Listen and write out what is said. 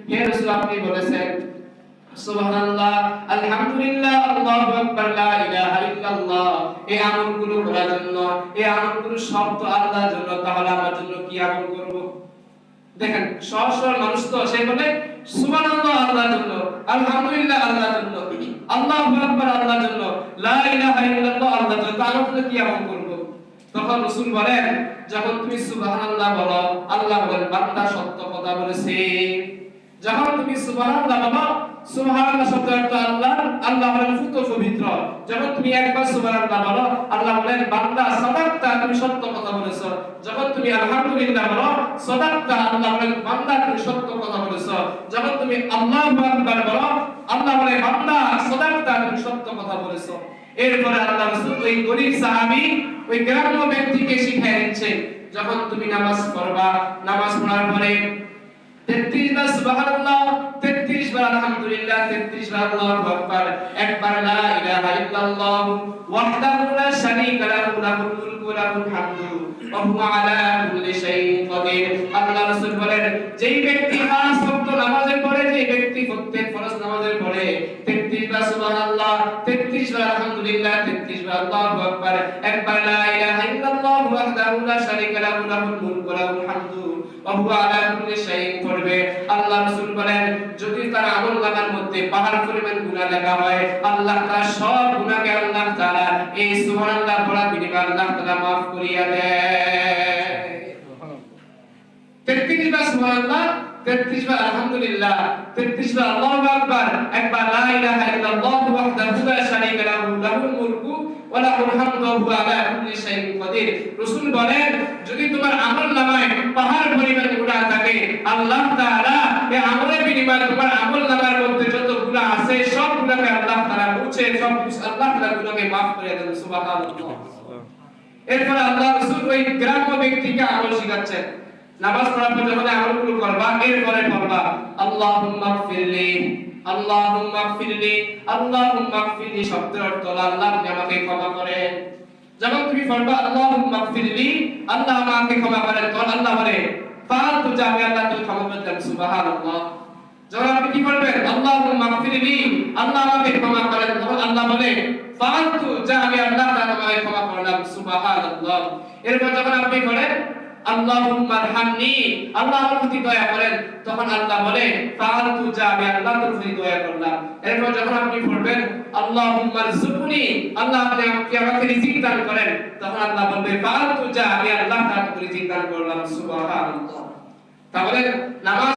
হে রাসূল আপনি বলেছেন সুবহানাল্লাহ আলহামদুলিল্লাহ আল্লাহু আকবার লা ইলাহা ইল্লাল্লাহ, এই আমলগুলো করার জন্য, এই আমলগুলো সব তো আল্লাহর জন্য, তাহলে আমার জন্য কি আমল করব? দেখেন সহজ সরল মানুষ তো সে বলে সুবহানাল্লাহ আল্লাহর জন্য, আলহামদুলিল্লাহ আল্লাহর জন্য, আল্লাহু আকবার আল্লাহর জন্য, লা ইলাহা ইল্লাল্লাহ আল্লাহর জন্য, তাহলে তুমি কি আমল করব? তখন রাসূল বলেন যখন তুমি সুবহানাল্লাহ বলো আল্লাহ বলেন বান্দা সত্য কথা বলেছে। যখন তুমি সুবহানাল্লাহ বলো, সুবহানাল্লাহ শব্দের অর্থ আল্লাহ, আল্লাহ হলেন ফুত পবিত্র। যখন তুমি একবার সুবহানাল্লাহ বলো আল্লাহ বলেন বান্দা সাদাকতা, তুমি সত্য কথা বলেছো। যখন তুমি আলহামদুলিল্লাহ বলো সাদাকতা, আল্লাহ বলেন বান্দা তুমি সত্য কথা বলেছো। যখন তুমি আল্লাহু আকবার বলো আল্লাহ বলেন বান্দা সাদাকতা, তুমি সত্য কথা বলেছো। এরপরে আল্লাহ রাসূল ওই গরীব সাহাবী ওই গ্রাম্য ব্যক্তিকে শিখিয়ে দিচ্ছে যখন তুমি নামাজ পড়বা, নামাজ পড়ার পরে 33 বার সুবহানাল্লাহ, 33 বার আলহামদুলিল্লাহ, 33 বার আল্লাহু আকবার, একবার লা ইলাহা ইল্লাল্লাহ ওয়াহদাহু লা শারীকা লাহু লাহুল মুলকু ওয়া লাহুল হামদু ওয়া হুয়া আলা কুল্লি শাইইন কাদির। আল্লাহ রাসূল বলেন যেই ব্যক্তি পাঁচ ওয়াক্ত নামাজে পড়ে, যেই ব্যক্তি প্রত্যেক ফরজ নামাজে পড়ে 33 বার সুবহানাল্লাহ, 33 বার আলহামদুলিল্লাহ, 33 বার আল্লাহু আকবার, একবার লা ইলাহা ইল্লাল্লাহ ওয়াহদাহু লা শারীকা লাহু লাহুল মুলকু ওয়া লাহুল হামদু ওয়া হুয়া আলা কুল্লি শাইইন করবে। আল্লাহ রাসূল বলেন যদি তার আমলনামার মধ্যে পাহাড় পরিমাণ গুনাহ লেখা হয়, আল্লাহ তার সব গুনাহকে আল্লাহ তাআলা এই সুবহানাল্লাহ পড়ার বিনিময়ে আল্লাহ তাআলা maaf করিয়া দেয়। 33 বার সুবহানাল্লাহ, 33 বার আলহামদুলিল্লাহ, 33 বার আল্লাহু আকবার, একবার লা ইলাহা ইল্লাল্লাহ ওয়াহদাহু লা শারীকা লাহু লাহুল মুলকু ওয়া লাহুল হামদু ওয়া হুয়া আলা কুল্লি শাইইন কাদির। রাসূল বলেন যদি তোমার আমলনামায় পাহাড় পরিমাণ গুনাহ থাকে, আল্লাহ তাআলা এই আমলের বিনিময়ে তোমার আমলনামার মধ্যে যত গুনাহ আছে সব গুনাহকে আল্লাহ তাআলা মুছে, সব আল্লাহ তাআলা গুনাহকে maaf করে দেন। সুবহানাল্লাহ। এরপর আল্লাহ রাসূল ওই গ্রাম্য ব্যক্তিকে আমল শিখাচ্ছেন। নামাজ পড়ার পর যখন আমলগুলো করবা এরপরে পড়বা আল্লাহুম্মা গফিরলি, আল্লাহুম্মা গফিরলি, আল্লাহুম্মা গফিরলি শব্দের অর্থ আল্লাহ আপনি আমাকে ক্ষমা করেন। যখন তুমি পড়বা আল্লাহুম্মা গফিরলি, আল্লাহ আমাকে ক্ষমা করেন, তখন আল্লাহ বলে ফাআলতু জামি, আল্লাহ তুমি ক্ষমা করে দেন। সুবহানাল্লাহ। যখন আপনি কি বলবেন আল্লাহুম্মা গফিরলি, আল্লাহ আমাকে ক্ষমা করেন, তখন আল্লাহ বলে ফাআলতু জামি, আল্লাহ তাআলা আমাকে ক্ষমা করলাম। সুবহানাল্লাহ। এরপর যখন আপনি বলেন আল্লাহুম্মা আরহামনি, আল্লাহ আমার প্রতি দয়া করেন, তখন আল্লাহ বলে ফাআলতু জামি, আল্লাহ তোর প্রতি দয়া করলাম। এরপর যখন আপনি পড়বেন আল্লাহুম্মা রযুকনি, আল্লাহ আপনি আমাকে রিজিক দান করেন, তখন আল্লাহ বলবে ফাআলতু জামি, আল্লাহ তাআলা তোর রিজিক দান করলাম। সুবহানাল্লাহ। তাহলে নামাজ